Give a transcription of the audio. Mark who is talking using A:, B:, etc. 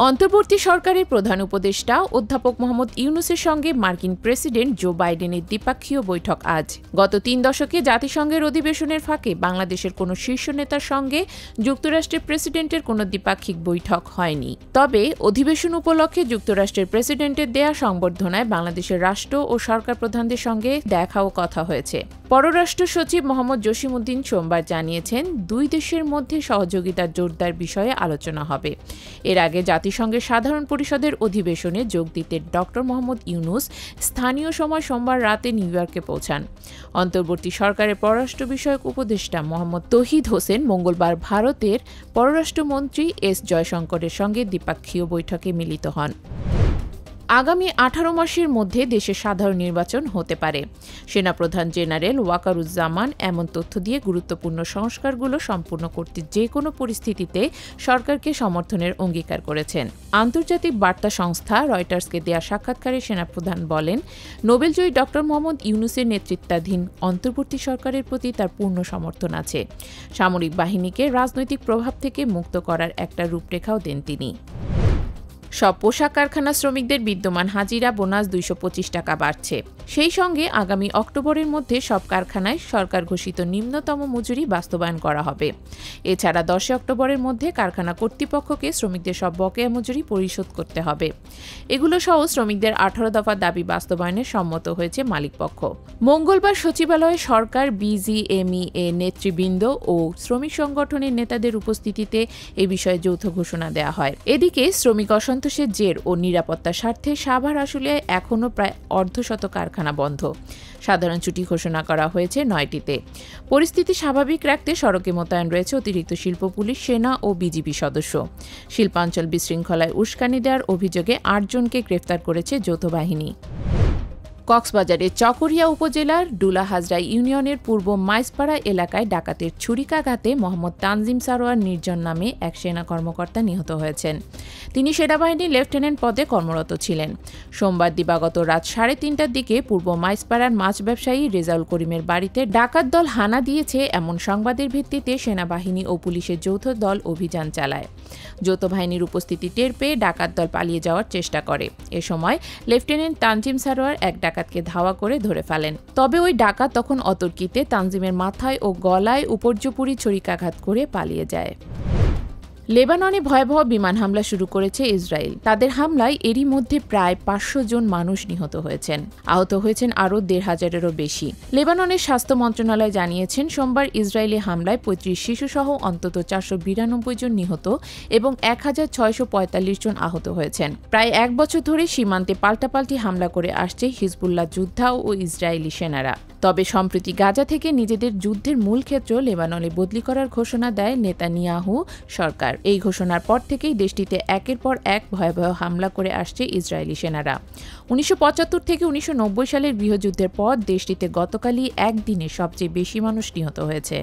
A: অন্তর্বর্তী সরকারের প্রধান উপদেষ্টা অধ্যাপক মোহাম্মদ ইউনূসের সঙ্গে মার্কিন প্রেসিডেন্ট জো বাইডেনের দ্বিপাক্ষীয় বৈঠক আজ। গত ৩ দশকে জাতিসংঘের অধিবেশনের ফাঁকে বাংলাদেশের কোনো শীর্ষ নেতার সঙ্গে যুক্তরাষ্ট্রের প্রেসিডেন্টের কোনো দ্বিপাক্ষিক বৈঠক হয়নি। তবে অধিবেশন উপলক্ষে যুক্তরাষ্ট্রের প্রেসিডেন্টের দেয়া সংবর্ধনায় বাংলাদেশের রাষ্ট্র ও সরকার প্রধানদের সঙ্গে দেখা ও কথা হয়েছে। পররাষ্ট্র সচিব মোহাম্মদ জসিমউদ্দিন সোমবার জানিয়েছেন, দুই দেশের মধ্যে সহযোগিতার জোরদার বিষয়ে আলোচনা হবে। এর আগে জাতিসংঘের সাধারণ পরিষদের অধিবেশনে যোগ দিতে ড. মোহাম্মদ ইউনূস স্থানীয় সময় সোমবার রাতে নিউ ইয়র্কে পৌঁছান। অন্তর্বর্তী সরকারের পররাষ্ট্র বিষয়ক উপদেষ্টা মোহাম্মদ তৌহিদ হোসেন মঙ্গলবার ভারতের পররাষ্ট্রমন্ত্রী এস জয়শঙ্করের সঙ্গে দ্বিপাক্ষীয় বৈঠকে মিলিত হন। আগামী 18 মাসের মধ্যে দেশে সাধারণ নির্বাচন হতে পারে। সেনাপ্রধান জেনারেল ওয়াকারুজ্জামান এমন তথ্য দিয়ে গুরুত্বপূর্ণ সংস্কারগুলো সম্পূর্ণ করতে যে কোনো পরিস্থিতিতে সরকারকে সমর্থনের অঙ্গীকার করেছেন। আন্তর্জাতিক বার্তা সংস্থা রয়টার্সকে দেয়া সাক্ষাৎকারে সেনাপ্রধান বলেন, নোবেলজয়ী ড. মোহাম্মদ ইউনূসের নেতৃত্বাধীন অন্তর্বর্তী সরকারের প্রতি তার পূর্ণ সমর্থন আছে। সামরিক বাহিনীকে রাজনৈতিক প্রভাব থেকে মুক্ত করার একটা রূপরেখাও দেন তিনি। সব পোশাক কারখানা শ্রমিকদের বিদ্যমান হাজিরা বোনাস 225 টাকা বাড়ছে। সেই সঙ্গে আগামী অক্টোবরের মধ্যে সব কারখানায় সরকার ঘোষিত নিম্নতম মজুরি বাস্তবায়ন করা হবে। এছাড়া 10 অক্টোবরের মধ্যে কারখানা কর্তৃপক্ষকে শ্রমিকদের সব বকেয়া মজুরি পরিশোধ করতে হবে। এগুলো সহ শ্রমিকদের 18 দফা দাবি বাস্তবায়নে সম্মত হয়েছে মালিকপক্ষ। মঙ্গলবার সচিবালয়ে সরকার, বিজিএমইএ নেতৃবৃন্দ ও শ্রমিক সংগঠনের নেতাদের উপস্থিতিতে এ বিষয়ে যৌথ ঘোষণা দেওয়া হয়। এদিকে শ্রমিক অসন্তোষের জের ও নিরাপত্তার স্বার্থে সাভার আশুলিয়ায় এখনও প্রায় অর্ধশত কারখানা বন্ধ। সাধারণ ছুটি ঘোষণা করা হয়েছে 9টিতে। পরিস্থিতি স্বাভাবিক রাখতে সড়কে মোতায়েন রয়েছে অতিরিক্ত শিল্প পুলিশ, সেনা ও বিজিবি সদস্য। শিল্পাঞ্চল বিশৃঙ্খলায় উস্কানি দেওয়ার অভিযোগে 8 জনকে গ্রেফতার করেছে যৌথ বাহিনী। কক্সবাজারের চকরিয়া উপজেলার ডুলাহাজরা ইউনিয়নের পূর্ব মাইজপাড়া এলাকায় ডাকাতের ছুরিকাঘাতে মোহাম্মদ তানজিম সারোয়ার নির্জন নামে এক সেনা কর্মকর্তা নিহত হয়েছেন। তিনি সেনাবাহিনীর লেফটেন্যান্ট পদে কর্মরত ছিলেন। সোমবার দিবাগত রাত 3:30টার দিকে পূর্ব মাইজপাড়ার মাছ ব্যবসায়ী রেজাউল করিমের বাড়িতে ডাকাত দল হানা দিয়েছে এমন সংবাদের ভিত্তিতে সেনাবাহিনী ও পুলিশের যৌথ দল অভিযান চালায়। যৌথ বাহিনীর উপস্থিতি টের পেয়ে ডাকাত দল পালিয়ে যাওয়ার চেষ্টা করে। এ সময় লেফটেন্যান্ট তানজিম সারোয়ার এক ডাকাতকে ধাওয়া করে ধরে ফেলেন। তবে ওই ডাকাত তখন অতর্কিতে তানজিমের মাথায় ও গলায় উপর্যুপরি ছুরিকাঘাত করে পালিয়ে যায়। লেবাননে ভয়াবহ বিমান হামলা শুরু করেছে ইসরায়েল। তাদের হামলায় এরই মধ্যে প্রায় 500 জন মানুষ নিহত হয়েছেন। আহত হয়েছেন আরও 1,500-এরও বেশি। লেবাননের স্বাস্থ্য মন্ত্রণালয় জানিয়েছেন, সোমবার ইসরায়েলি হামলায় 35 শিশুসহ অন্তত 492 জন নিহত এবং 1,645 জন আহত হয়েছেন। প্রায় 1 বছর ধরে সীমান্তে পাল্টাপাল্টি হামলা করে আসছে হিজবুল্লাহ যোদ্ধা ও ইসরায়েলি সেনারা। তবে সম্প্রতি গাজা থেকে নিজেদের যুদ্ধের মূল ক্ষেত্র লেবাননে বদলি করার ঘোষণা দেয় নেতানিয়াহু সরকার। এই ঘোষণার পর থেকেই দেশটিতে একের পর এক ভয়াবহ হামলা করে আসছে ইসরায়েলি সেনারা। 1975 থেকে 1990 সালের গৃহযুদ্ধের পর দেশটিতে গতকালই একদিনে সবচেয়ে বেশি মানুষ নিহত হয়েছে।